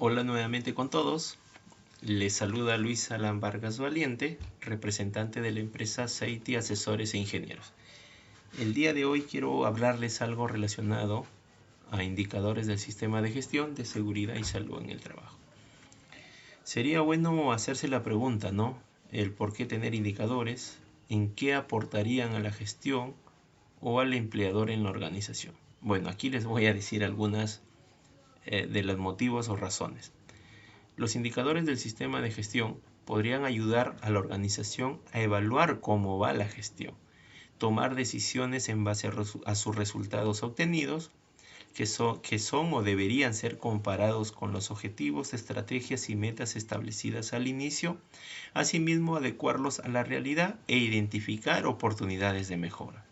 Hola nuevamente con todos. Les saluda Luis Alan Vargas Valiente, representante de la empresa Seiti Asesores e Ingenieros. El día de hoy quiero hablarles algo relacionado a indicadores del sistema de gestión de seguridad y salud en el trabajo. Sería bueno hacerse la pregunta, ¿no? El por qué tener indicadores, en qué aportarían a la gestión o al empleador en la organización. Bueno, aquí les voy a decir algunas de los motivos o razones. Los indicadores del sistema de gestión podrían ayudar a la organización a evaluar cómo va la gestión, tomar decisiones en base a sus resultados obtenidos, que son o deberían ser comparados con los objetivos, estrategias y metas establecidas al inicio, asimismo adecuarlos a la realidad e identificar oportunidades de mejora.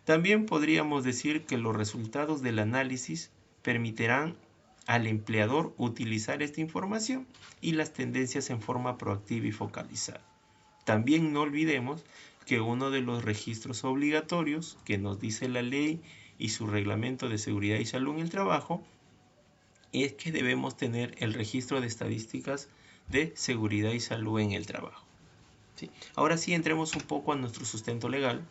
También podríamos decir que los resultados del análisis permitirán al empleador utilizar esta información y las tendencias en forma proactiva y focalizada. También no olvidemos que uno de los registros obligatorios que nos dice la ley y su reglamento de seguridad y salud en el trabajo es que debemos tener el registro de estadísticas de seguridad y salud en el trabajo. ¿Sí? Ahora sí, entremos un poco a nuestro sustento legal.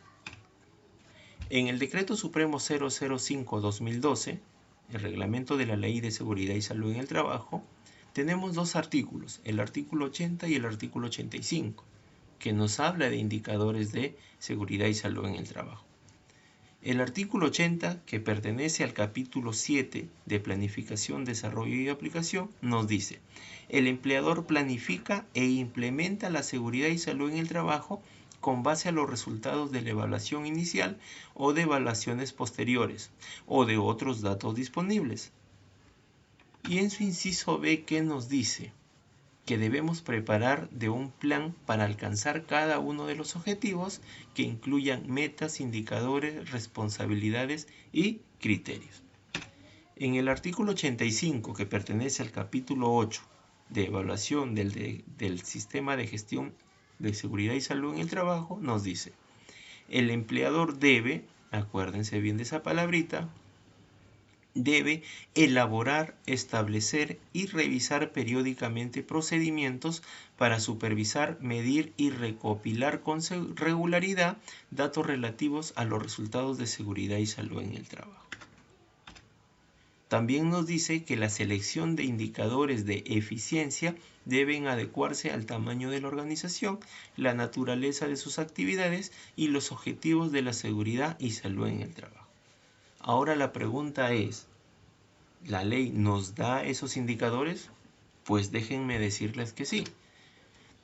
En el Decreto Supremo 005/2012, el reglamento de la Ley de Seguridad y Salud en el Trabajo, tenemos dos artículos, el artículo 80 y el artículo 85, que nos habla de indicadores de seguridad y salud en el trabajo. El artículo 80, que pertenece al capítulo 7 de Planificación, Desarrollo y Aplicación, nos dice: el empleador planifica e implementa la seguridad y salud en el trabajo con base a los resultados de la evaluación inicial o de evaluaciones posteriores o de otros datos disponibles. Y en su inciso B, ¿qué nos dice? Que debemos preparar de un plan para alcanzar cada uno de los objetivos que incluyan metas, indicadores, responsabilidades y criterios. En el artículo 85, que pertenece al capítulo 8 de evaluación del sistema de gestión de seguridad y salud en el trabajo, nos dice: el empleador debe, acuérdense bien de esa palabrita, debe elaborar, establecer y revisar periódicamente procedimientos para supervisar, medir y recopilar con regularidad datos relativos a los resultados de seguridad y salud en el trabajo. También nos dice que la selección de indicadores de eficiencia deben adecuarse al tamaño de la organización, la naturaleza de sus actividades y los objetivos de la seguridad y salud en el trabajo. Ahora la pregunta es, ¿la ley nos da esos indicadores? Pues déjenme decirles que sí.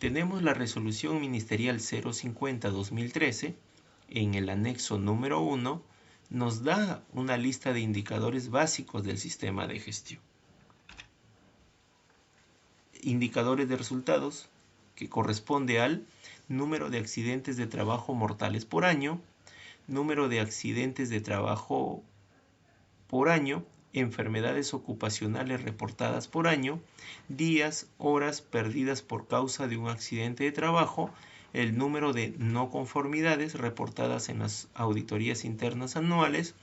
Tenemos la resolución ministerial 050/2013, en el anexo número 1, nos da una lista de indicadores básicos del sistema de gestión. Indicadores de resultados, que corresponde al número de accidentes de trabajo mortales por año, número de accidentes de trabajo por año, enfermedades ocupacionales reportadas por año, días, horas perdidas por causa de un accidente de trabajo, el número de no conformidades reportadas en las auditorías internas anuales,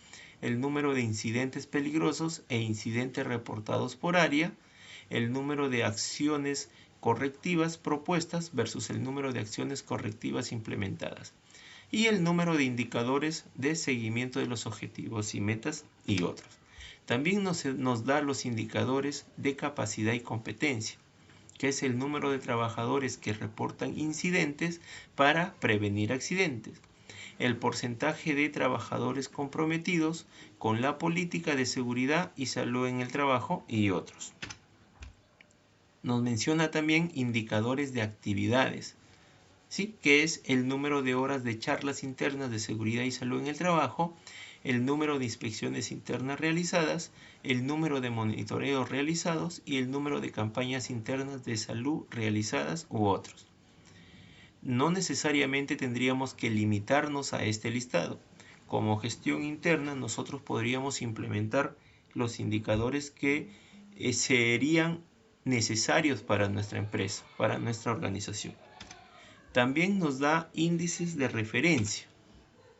el número de incidentes peligrosos e incidentes reportados por área, el número de acciones correctivas propuestas versus el número de acciones correctivas implementadas, y el número de indicadores de seguimiento de los objetivos y metas y otros. También nos da los indicadores de capacidad y competencia, que es el número de trabajadores que reportan incidentes para prevenir accidentes, el porcentaje de trabajadores comprometidos con la política de seguridad y salud en el trabajo y otros. Nos menciona también indicadores de actividades, ¿sí? Que es el número de horas de charlas internas de seguridad y salud en el trabajo, el número de inspecciones internas realizadas, el número de monitoreos realizados y el número de campañas internas de salud realizadas u otros. No necesariamente tendríamos que limitarnos a este listado. Como gestión interna, nosotros podríamos implementar los indicadores que serían necesarios para nuestra empresa, para nuestra organización. También nos da índices de referencia,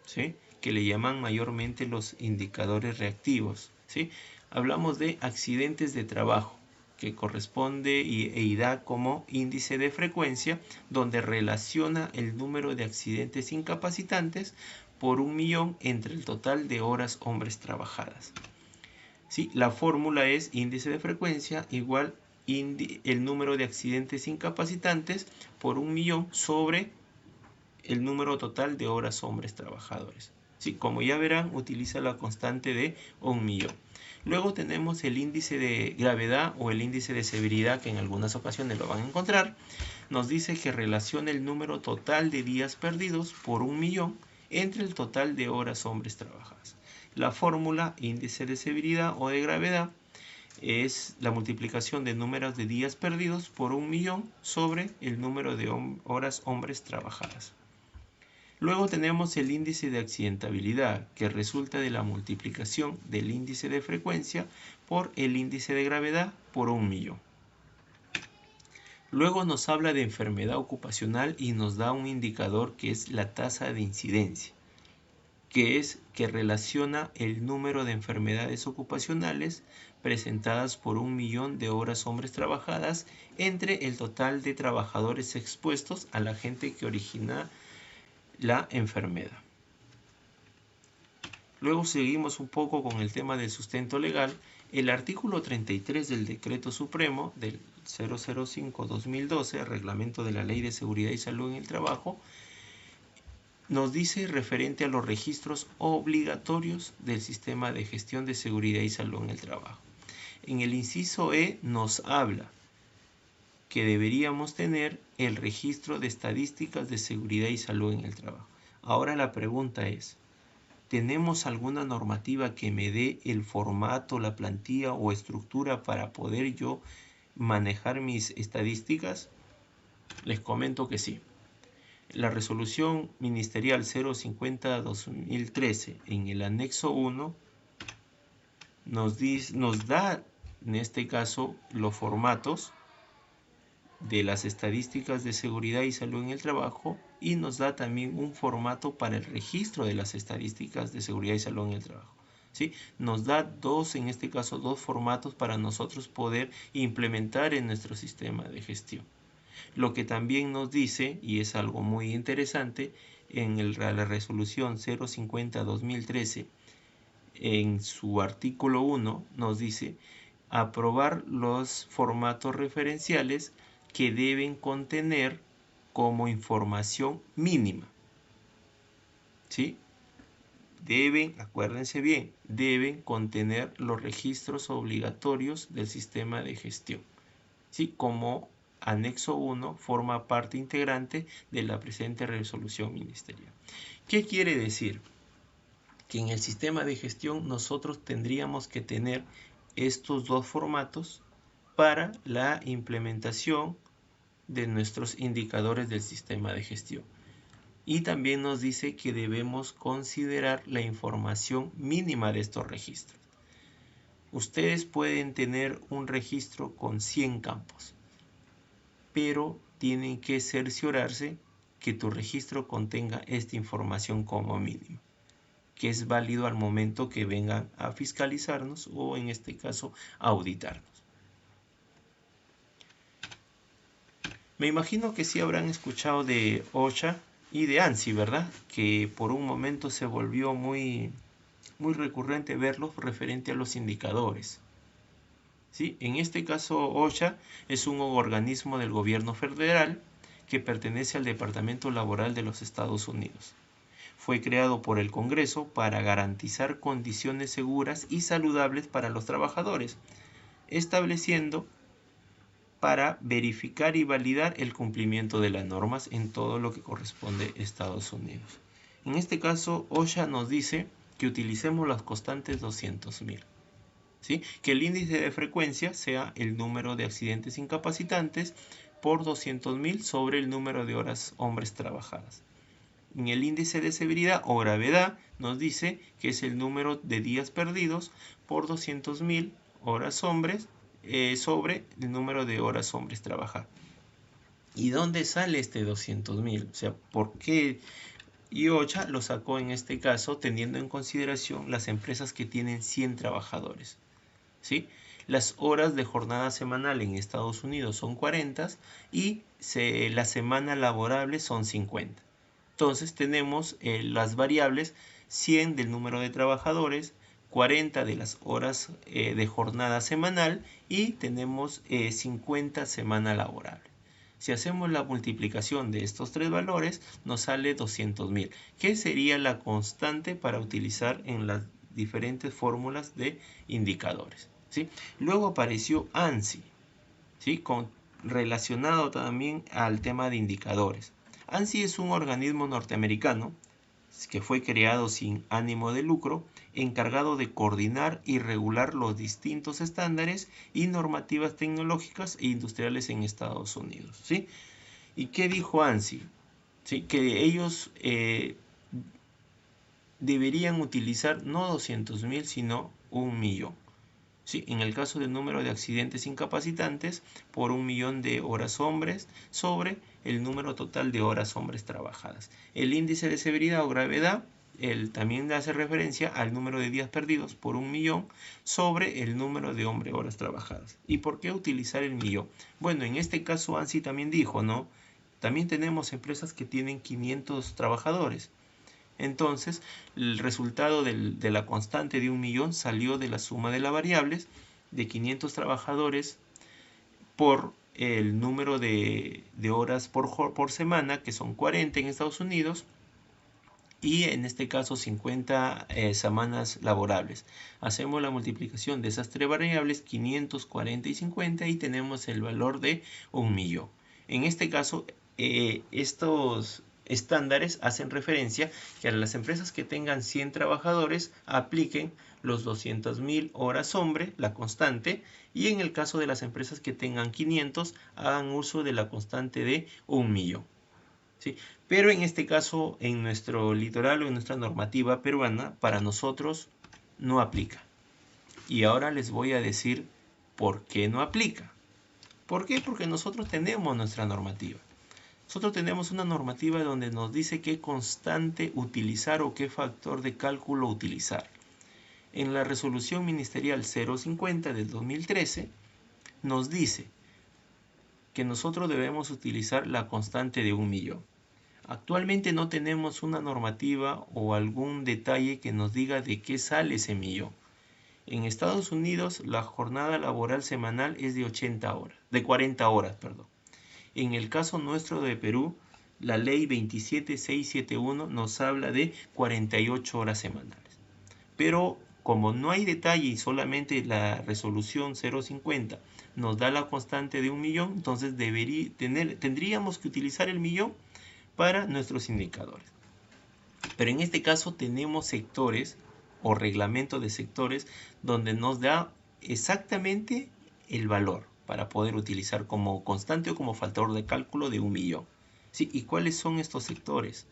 ¿sí? Que le llaman mayormente los indicadores reactivos, ¿sí? Hablamos de accidentes de trabajo. que corresponde y da como índice de frecuencia, donde relaciona el número de accidentes incapacitantes por 1.000.000 entre el total de horas hombres trabajadas. ¿Sí? La fórmula es índice de frecuencia igual el número de accidentes incapacitantes por 1.000.000 sobre el número total de horas hombres trabajadores. Sí, como ya verán, utiliza la constante de 1.000.000. Luego tenemos el índice de gravedad o el índice de severidad, que en algunas ocasiones lo van a encontrar. Nos dice que relaciona el número total de días perdidos por 1.000.000 entre el total de horas hombres trabajadas. La fórmula índice de severidad o de gravedad es la multiplicación de números de días perdidos por 1.000.000 sobre el número de horas hombres trabajadas. Luego tenemos el índice de accidentabilidad, que resulta de la multiplicación del índice de frecuencia por el índice de gravedad por 1.000.000. Luego nos habla de enfermedad ocupacional y nos da un indicador que es la tasa de incidencia, que relaciona el número de enfermedades ocupacionales presentadas por 1.000.000 de horas hombres trabajadas entre el total de trabajadores expuestos al agente que origina la enfermedad. Luego seguimos un poco con el tema del sustento legal. El artículo 33 del Decreto Supremo del 005-2012, Reglamento de la Ley de Seguridad y Salud en el Trabajo, nos dice referente a los registros obligatorios del sistema de gestión de seguridad y salud en el trabajo. En el inciso E nos habla que deberíamos tener el registro de estadísticas de seguridad y salud en el trabajo. Ahora la pregunta es, ¿tenemos alguna normativa que me dé el formato, la plantilla o estructura para poder yo manejar mis estadísticas? Les comento que sí. La resolución ministerial 050-2013 en el anexo 1 nos da, en este caso, los formatos de las estadísticas de seguridad y salud en el trabajo y nos da también un formato para el registro de las estadísticas de seguridad y salud en el trabajo. ¿Sí? Nos da en este caso, dos formatos para nosotros poder implementar en nuestro sistema de gestión. Lo que también nos dice, y es algo muy interesante, en la resolución 050-2013, en su artículo 1, nos dice aprobar los formatos referenciales que deben contener como información mínima. ¿Sí? Acuérdense bien, deben contener los registros obligatorios del sistema de gestión. ¿Sí? Como anexo 1 forma parte integrante de la presente resolución ministerial. ¿Qué quiere decir? Que en el sistema de gestión nosotros tendríamos que tener estos dos formatos para la implementación de nuestros indicadores del sistema de gestión. Y también nos dice que debemos considerar la información mínima de estos registros. Ustedes pueden tener un registro con 100 campos, pero tienen que cerciorarse que tu registro contenga esta información como mínimo, que es válido al momento que vengan a fiscalizarnos o en este caso a auditarnos. Me imagino que sí habrán escuchado de OSHA y de ANSI, ¿verdad? Que por un momento se volvió muy recurrente verlos referente a los indicadores. ¿Sí? En este caso, OSHA es un organismo del gobierno federal que pertenece al Departamento Laboral de los Estados Unidos. Fue creado por el Congreso para garantizar condiciones seguras y saludables para los trabajadores, estableciendo para verificar y validar el cumplimiento de las normas en todo lo que corresponde a Estados Unidos. En este caso, OSHA nos dice que utilicemos las constantes 200.000. ¿Sí? Que el índice de frecuencia sea el número de accidentes incapacitantes por 200.000 sobre el número de horas hombres trabajadas. En el índice de severidad o gravedad nos dice que es el número de días perdidos por 200.000 horas hombres sobre el número de horas hombres trabajadas. ¿Y dónde sale este 200.000? O sea, ¿por qué? Y OSHA lo sacó en este caso teniendo en consideración las empresas que tienen 100 trabajadores. ¿Sí? Las horas de jornada semanal en Estados Unidos son 40 y la semana laborable son 50. Entonces tenemos las variables 100 del número de trabajadores, 40 de las horas de jornada semanal y tenemos 50 semana laborable. Si hacemos la multiplicación de estos tres valores, nos sale 200.000, que sería la constante para utilizar en las diferentes fórmulas de indicadores, ¿sí? Luego apareció ANSI, ¿sí? Relacionado también al tema de indicadores. ANSI es un organismo norteamericano que fue creado sin ánimo de lucro, encargado de coordinar y regular los distintos estándares y normativas tecnológicas e industriales en Estados Unidos, ¿sí? ¿Y qué dijo ANSI? ¿Sí? Que ellos deberían utilizar no 200.000, sino 1.000.000. ¿Sí? En el caso del número de accidentes incapacitantes, por 1.000.000 de horas hombres sobre el número total de horas hombres trabajadas. El índice de severidad o gravedad, también hace referencia al número de días perdidos por 1.000.000 sobre el número de horas trabajadas. ¿Y por qué utilizar el millón? Bueno, en este caso ANSI también dijo, ¿no? También tenemos empresas que tienen 500 trabajadores. Entonces, el resultado de la constante de 1.000.000 salió de la suma de las variables de 500 trabajadores por el número de horas por semana, que son 40 en Estados Unidos, y en este caso 50 semanas laborables. Hacemos la multiplicación de esas tres variables, 500, 40 y 50, y tenemos el valor de 1.000.000. En este caso, estos estándares hacen referencia que a las empresas que tengan 100 trabajadores apliquen los 200.000 horas hombre, la constante, y en el caso de las empresas que tengan 500 hagan uso de la constante de 1.000.000. ¿Sí? Pero en este caso, en nuestro litoral o en nuestra normativa peruana, para nosotros no aplica. Y ahora les voy a decir por qué no aplica. ¿Por qué? Porque nosotros tenemos nuestra normativa. Nosotros tenemos una normativa donde nos dice qué constante utilizar o qué factor de cálculo utilizar. En la resolución ministerial 050 del 2013 nos dice que nosotros debemos utilizar la constante de 1.000.000. Actualmente no tenemos una normativa o algún detalle que nos diga de qué sale ese 1.000.000. En Estados Unidos la jornada laboral semanal es de 40 horas, perdón. En el caso nuestro de Perú, la ley 27671 nos habla de 48 horas semanales. Pero como no hay detalle y solamente la resolución 050 nos da la constante de 1.000.000, entonces tendríamos que utilizar el 1.000.000 para nuestros indicadores. Pero en este caso tenemos sectores o reglamento de sectores donde nos da exactamente el valor para poder utilizar como constante o como factor de cálculo de 1.000.000. ¿Sí? ¿Y cuáles son estos sectores?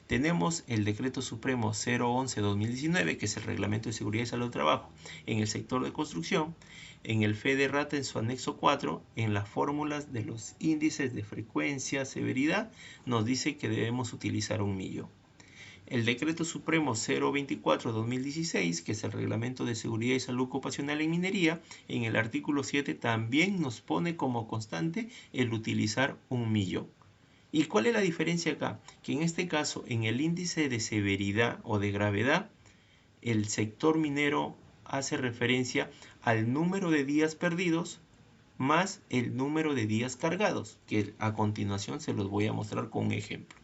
Tenemos el Decreto Supremo 011-2019, que es el Reglamento de Seguridad y Salud del Trabajo en el sector de construcción, en el FEDERAT en su anexo 4, en las fórmulas de los índices de frecuencia, severidad, nos dice que debemos utilizar 1.000.000. El Decreto Supremo 024-2016, que es el Reglamento de Seguridad y Salud Ocupacional en Minería, en el artículo 7 también nos pone como constante el utilizar 1.000.000. ¿Y cuál es la diferencia acá? Que en este caso, en el índice de severidad o de gravedad, el sector minero hace referencia al número de días perdidos más el número de días cargados, que a continuación se los voy a mostrar con un ejemplo.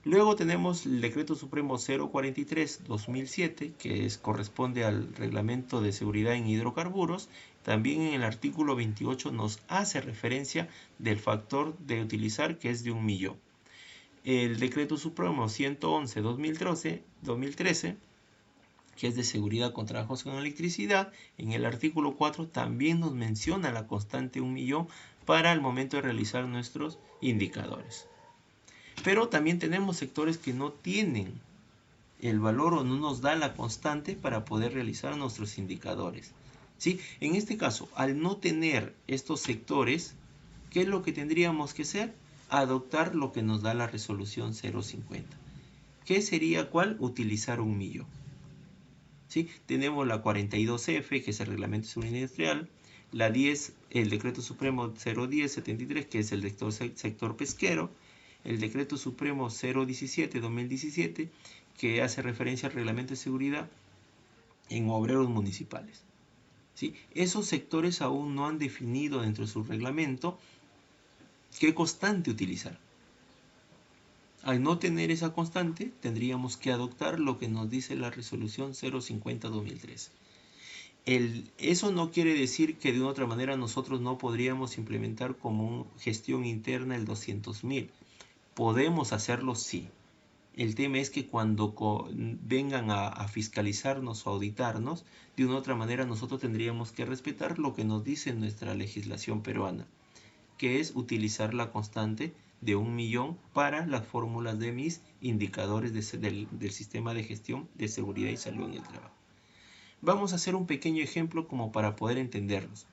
Luego tenemos el Decreto Supremo 043-2007, que corresponde al Reglamento de Seguridad en Hidrocarburos. También en el artículo 28 nos hace referencia del factor de utilizar, que es de 1.000.000. El Decreto Supremo 111-2013, que es de seguridad con trabajos con electricidad, en el artículo 4 también nos menciona la constante 1.000.000 para el momento de realizar nuestros indicadores. Pero también tenemos sectores que no tienen el valor o no nos da la constante para poder realizar nuestros indicadores. ¿Sí? En este caso, al no tener estos sectores, ¿qué es lo que tendríamos que hacer? Adoptar lo que nos da la resolución 050. ¿Qué sería cuál? Utilizar 1.000.000. ¿Sí? Tenemos la 42F, que es el Reglamento de Seguridad Industrial, La 10, el decreto supremo 010-73, que es el sector pesquero, el decreto supremo 017-2017, que hace referencia al reglamento de seguridad en obreros municipales. ¿Sí? Esos sectores aún no han definido dentro de su reglamento qué constante utilizar. Al no tener esa constante, tendríamos que adoptar lo que nos dice la resolución 050-2013. Eso no quiere decir que de otra manera nosotros no podríamos implementar como gestión interna el 200.000. Podemos hacerlo, sí. El tema es que cuando vengan a fiscalizarnos o auditarnos, de una u otra manera nosotros tendríamos que respetar lo que nos dice nuestra legislación peruana, que es utilizar la constante de 1 millón para las fórmulas de mis indicadores del sistema de gestión de seguridad y salud en el trabajo. Vamos a hacer un pequeño ejemplo como para poder entendernos.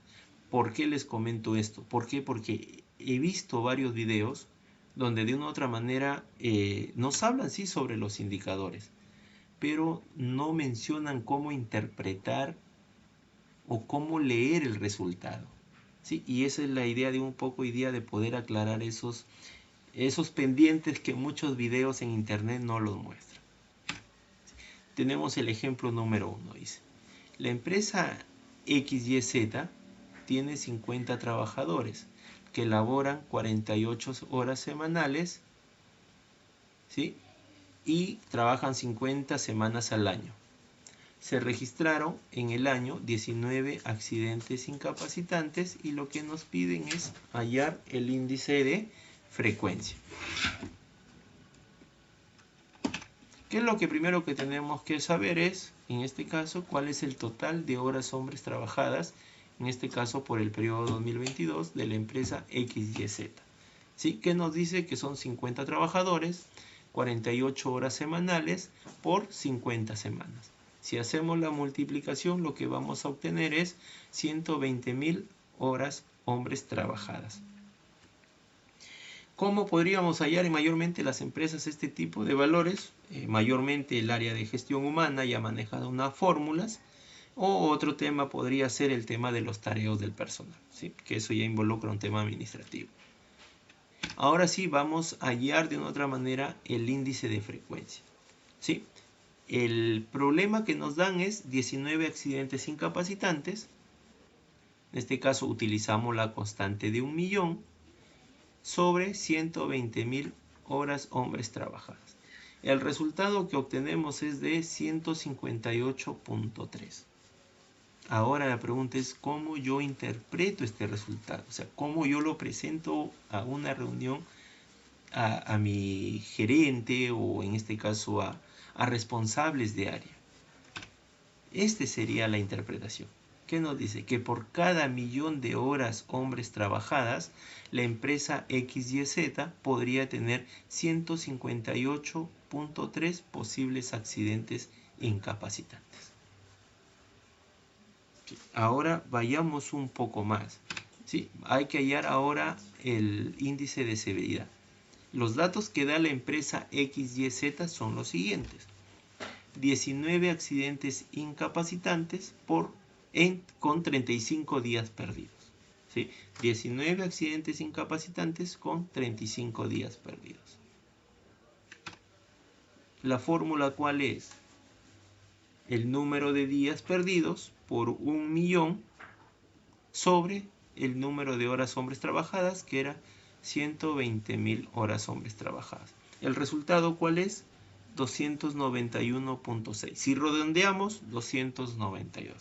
¿Por qué les comento esto? ¿Por qué? Porque he visto varios videos donde de una u otra manera nos hablan sí sobre los indicadores, pero no mencionan cómo interpretar o cómo leer el resultado. ¿Sí? Y esa es la idea de un poco hoy día, de poder aclarar esos pendientes que muchos videos en internet no los muestran. Tenemos el ejemplo número 1, dice. La empresa XYZ tiene 50 trabajadores que laboran 48 horas semanales, ¿sí? Y trabajan 50 semanas al año. Se registraron en el año 19 accidentes incapacitantes y lo que nos piden es hallar el índice de frecuencia. ¿Qué es lo que primero que tenemos que saber? Es, en este caso, cuál es el total de horas hombres trabajadas, en este caso por el periodo 2022 de la empresa XYZ. ¿Sí? Que nos dice que son 50 trabajadores, 48 horas semanales por 50 semanas. Si hacemos la multiplicación, lo que vamos a obtener es 120.000 horas hombres trabajadas. ¿Cómo podríamos hallar en mayormente las empresas este tipo de valores? Mayormente el área de gestión humana ya maneja unas fórmulas, o otro tema podría ser el tema de los tareos del personal, ¿sí? Que eso ya involucra un tema administrativo. Ahora sí vamos a hallar de una otra manera el índice de frecuencia, ¿sí? El problema que nos dan es 19 accidentes incapacitantes. En este caso utilizamos la constante de 1 millón sobre 120.000 horas hombres trabajadas. El resultado que obtenemos es de 158.3. Ahora la pregunta es cómo yo interpreto este resultado, o sea, cómo yo lo presento a una reunión a mi gerente, o en este caso a responsables de área. Esta sería la interpretación. ¿Qué nos dice? Que por cada millón de horas hombres trabajadas, la empresa XYZ podría tener 158.3 posibles accidentes incapacitantes. Ahora vayamos un poco más. ¿Sí? Hay que hallar ahora el índice de severidad. Los datos que da la empresa XYZ son los siguientes. 19 accidentes incapacitantes con 35 días perdidos. ¿Sí? 19 accidentes incapacitantes con 35 días perdidos. La fórmula, ¿cuál es? El número de días perdidos por 1 millón sobre el número de horas hombres trabajadas, que era 120.000 horas hombres trabajadas. ¿El resultado cuál es? 291.6. Si redondeamos, 292.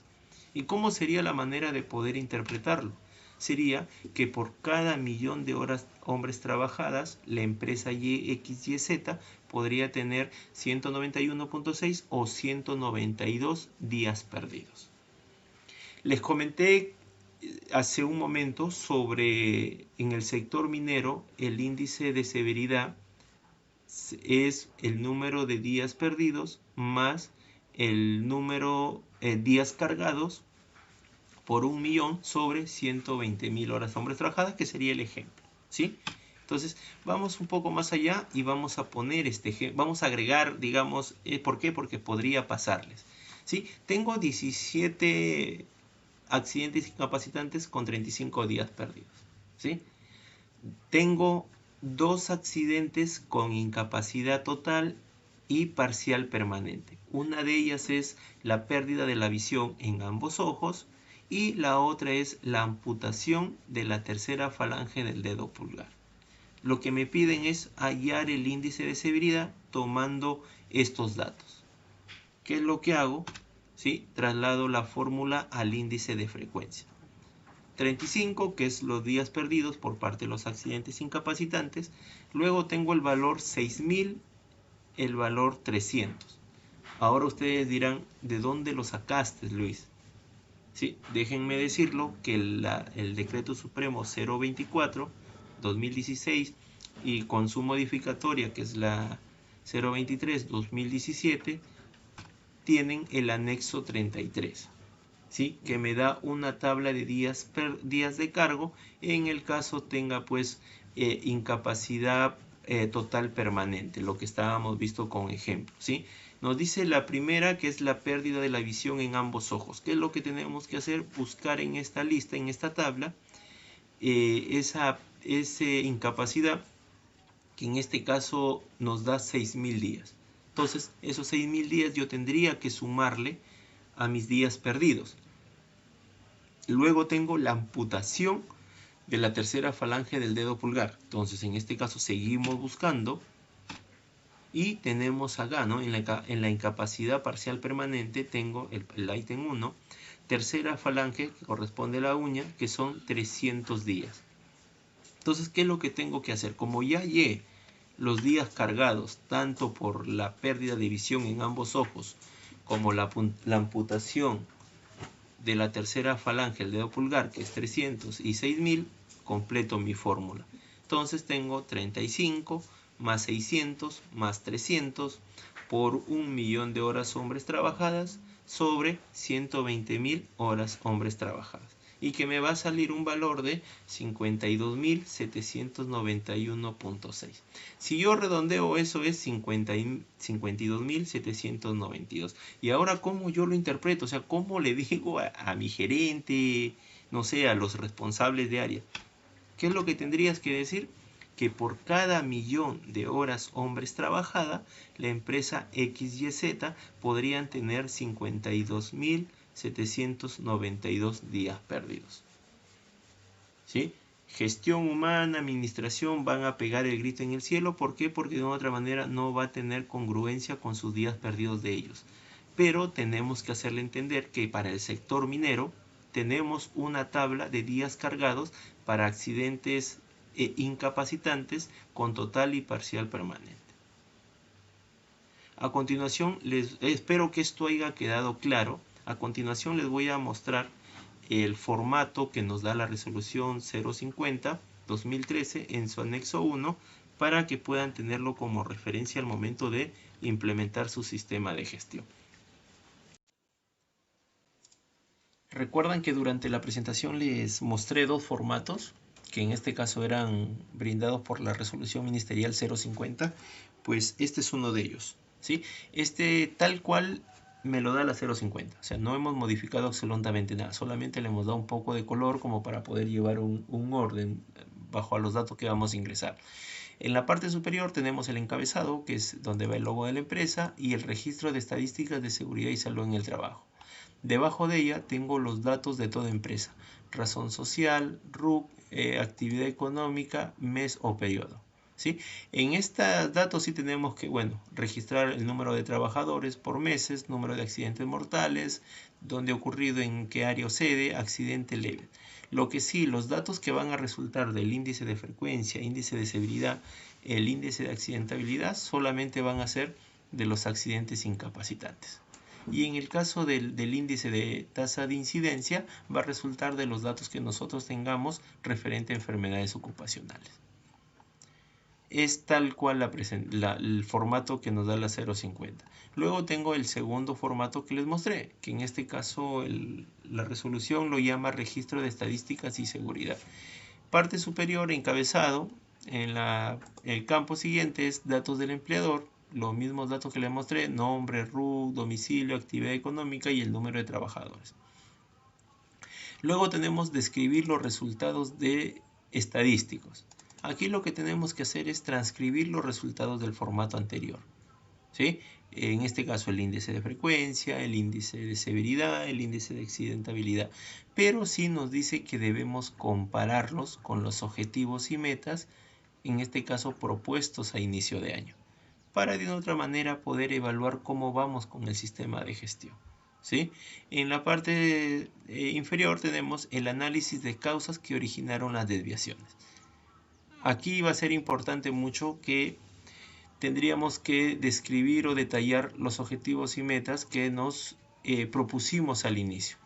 ¿Y cómo sería la manera de poder interpretarlo? Sería que por cada millón de horas hombres trabajadas, la empresa XYZ podría tener 191.6 o 192 días perdidos. Les comenté hace un momento sobre, en el sector minero, el índice de severidad es el número de días perdidos más el número de días cargados por 1 millón sobre 120.000 horas hombres trabajadas, que sería el ejemplo, ¿sí? Entonces vamos un poco más allá y vamos a poner este ejemplo, vamos a agregar, digamos, ¿por qué? Porque podría pasarles, ¿sí? Tengo 17 accidentes incapacitantes con 35 días perdidos, ¿sí? Tengo 2 accidentes con incapacidad total y parcial permanente. Una de ellas es la pérdida de la visión en ambos ojos y la otra es la amputación de la tercera falange del dedo pulgar. Lo que me piden es hallar el índice de severidad tomando estos datos. ¿Qué es lo que hago? ¿Sí? Traslado la fórmula al índice de frecuencia. 35, que es los días perdidos por parte de los accidentes incapacitantes. Luego tengo el valor 6000, el valor 300. Ahora ustedes dirán, ¿de dónde lo sacaste, Luis? Sí, déjenme decirlo que el Decreto Supremo 024/2016 y con su modificatoria, que es la 023/2017, tienen el anexo 33. ¿Sí? Que me da una tabla de días de cargo en el caso tenga pues incapacidad total permanente, lo que estábamos visto con ejemplo, ¿sí? Nos dice la primera, que es la pérdida de la visión en ambos ojos. ¿Qué es lo que tenemos que hacer? Buscar en esta lista, en esta tabla, esa incapacidad, que en este caso nos da 6000 días. Entonces, esos 6000 días yo tendría que sumarle a mis días perdidos. Luego tengo la amputación de la tercera falange del dedo pulgar. Entonces, en este caso seguimos buscando y tenemos acá, ¿no? En la incapacidad parcial permanente tengo el ítem 1, tercera falange que corresponde a la uña, que son 300 días. Entonces, ¿qué es lo que tengo que hacer? Como ya hallé los días cargados, tanto por la pérdida de visión en ambos ojos, como la amputación de la tercera falange, el dedo pulgar, que es 300 y 6000, completo mi fórmula. Entonces tengo 35 más 600 más 300 por 1.000.000 de horas hombres trabajadas sobre 120.000 horas hombres trabajadas. Y que me va a salir un valor de 52.791.6. Si yo redondeo, eso es 52.792. Y ahora, ¿cómo yo lo interpreto? O sea, ¿cómo le digo a mi gerente, no sé, a los responsables de área? ¿Qué es lo que tendrías que decir? Que por cada 1.000.000 de horas hombres trabajadas, la empresa XYZ podrían tener 52.792 días perdidos. ¿Sí? Gestión humana, administración van a pegar el grito en el cielo. ¿Por qué? Porque de otra manera no va a tener congruencia con sus días perdidos de ellos. Pero tenemos que hacerle entender que para el sector minero tenemos una tabla de días cargados para accidentes incapacitantes con total y parcial permanente. A continuación, espero que esto haya quedado claro. A continuación les voy a mostrar el formato que nos da la resolución 050/2013 en su anexo 1 para que puedan tenerlo como referencia al momento de implementar su sistema de gestión. Recuerdan que durante la presentación les mostré 2 formatos, que en este caso eran brindados por la resolución ministerial 050, pues este es uno de ellos, ¿sí? Este tal cual me lo da la 050, o sea, no hemos modificado absolutamente nada, solamente le hemos dado un poco de color como para poder llevar un orden bajo a los datos que vamos a ingresar. En la parte superior tenemos el encabezado, que es donde va el logo de la empresa, y el registro de estadísticas de seguridad y salud en el trabajo. Debajo de ella tengo los datos de toda empresa: razón social, RUC, actividad económica, mes o periodo. ¿Sí? En estos datos sí tenemos que, registrar el número de trabajadores por meses, número de accidentes mortales, dónde ha ocurrido, en qué área o sede, accidente leve. Lo que sí, los datos que van a resultar del índice de frecuencia, índice de severidad, el índice de accidentabilidad, solamente van a ser de los accidentes incapacitantes. Y en el caso del índice de tasa de incidencia, va a resultar de los datos que nosotros tengamos referente a enfermedades ocupacionales. Es tal cual el formato que nos da la 050. Luego tengo el segundo formato que les mostré, que en este caso la resolución lo llama registro de estadísticas y seguridad. Parte superior, encabezado, en el campo siguiente es datos del empleador, los mismos datos que les mostré: nombre, RUC, domicilio, actividad económica y el número de trabajadores. Luego tenemos describir los resultados de estadísticos. Aquí lo que tenemos que hacer es transcribir los resultados del formato anterior, ¿sí? En este caso el índice de frecuencia, el índice de severidad, el índice de accidentabilidad. Pero sí nos dice que debemos compararlos con los objetivos y metas, en este caso propuestos a inicio de año, para de otra manera poder evaluar cómo vamos con el sistema de gestión, ¿sí? En la parte inferior tenemos el análisis de causas que originaron las desviaciones. Aquí va a ser importante mucho que tendríamos que describir o detallar los objetivos y metas que nos propusimos al inicio.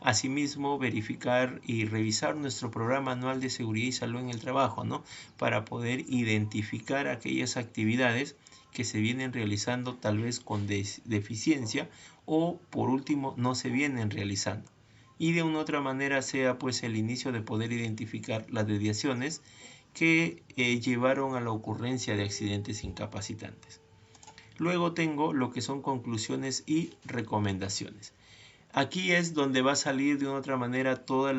Asimismo, verificar y revisar nuestro programa anual de seguridad y salud en el trabajo, ¿no? Para poder identificar aquellas actividades que se vienen realizando tal vez con deficiencia o por último no se vienen realizando. Y de una u otra manera sea pues el inicio de poder identificar las desviaciones que llevaron a la ocurrencia de accidentes incapacitantes. Luego tengo lo que son conclusiones y recomendaciones. Aquí es donde va a salir de una otra manera todas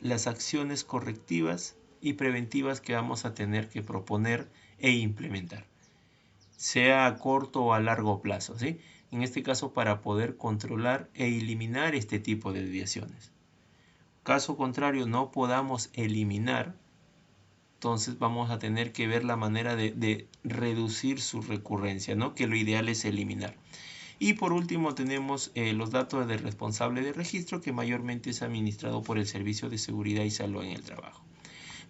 las acciones correctivas y preventivas que vamos a tener que proponer e implementar, sea a corto o a largo plazo, ¿sí? En este caso para poder controlar e eliminar este tipo de desviaciones. Caso contrario no podamos eliminar, entonces vamos a tener que ver la manera de reducir su recurrencia, ¿no? Que lo ideal es eliminar. Y por último tenemos los datos del responsable de registro, que mayormente es administrado por el Servicio de Seguridad y Salud en el Trabajo.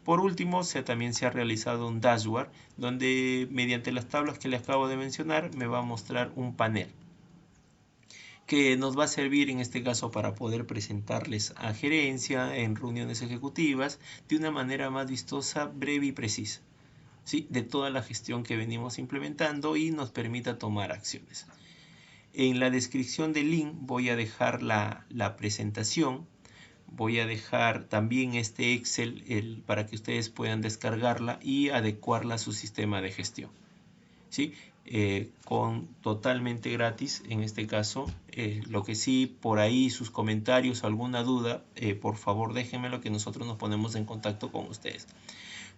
Por último, también se ha realizado un dashboard donde mediante las tablas que les acabo de mencionar me va a mostrar un panel que nos va a servir en este caso para poder presentarles a gerencia en reuniones ejecutivas de una manera más vistosa, breve y precisa, ¿sí? De toda la gestión que venimos implementando y nos permita tomar acciones. En la descripción del link voy a dejar la presentación, voy a dejar también este Excel para que ustedes puedan descargarla y adecuarla a su sistema de gestión, ¿sí? Con totalmente gratis en este caso. Lo que sí, por ahí sus comentarios o alguna duda, por favor déjenmelo, que nosotros nos ponemos en contacto con ustedes.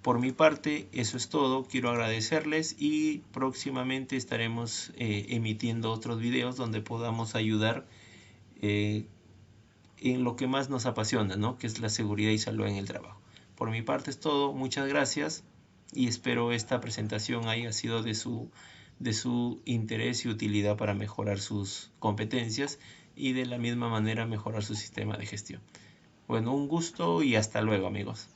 Por mi parte, eso es todo. Quiero agradecerles y próximamente estaremos emitiendo otros videos donde podamos ayudar en lo que más nos apasiona, ¿no? Que es la seguridad y salud en el trabajo. Por mi parte es todo. Muchas gracias y espero esta presentación haya sido de su interés y utilidad para mejorar sus competencias y de la misma manera mejorar su sistema de gestión. Bueno, un gusto y hasta luego, amigos.